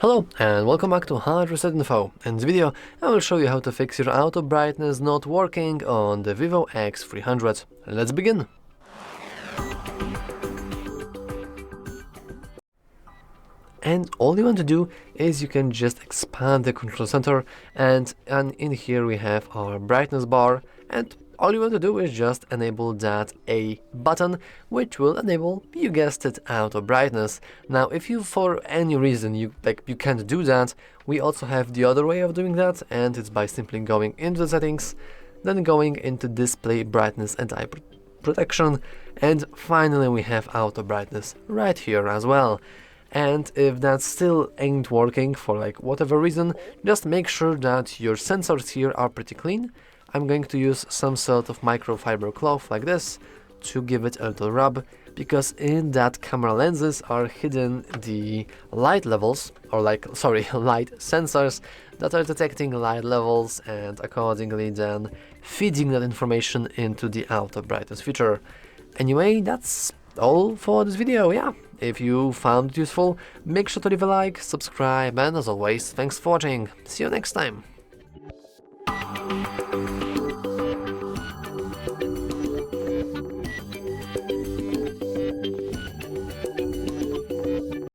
Hello and welcome back to HardReset.Info. In this video I will show you how to fix your auto brightness not working on the VIVO X300. Let's begin! And all you want to do is you can just expand the control center, and in here we have our brightness bar, and all you want to do is just enable that A button, which will enable, you guessed it, auto brightness. Now if you for any reason you can't do that, we also have the other way of doing that, and it's by simply going into the settings, then going into display brightness and eye protection, and finally we have auto brightness right here as well. And if that still ain't working for whatever reason, just make sure that your sensors here are pretty clean. I'm going to use some sort of microfiber cloth like this to give it a little rub, because in that camera lenses are hidden the light levels, or light sensors that are detecting light levels and accordingly then feeding that information into the auto brightness feature. Anyway, that's all for this video. Yeah, if you found it useful, make sure to leave a like, subscribe, and as always, thanks for watching. See you next time.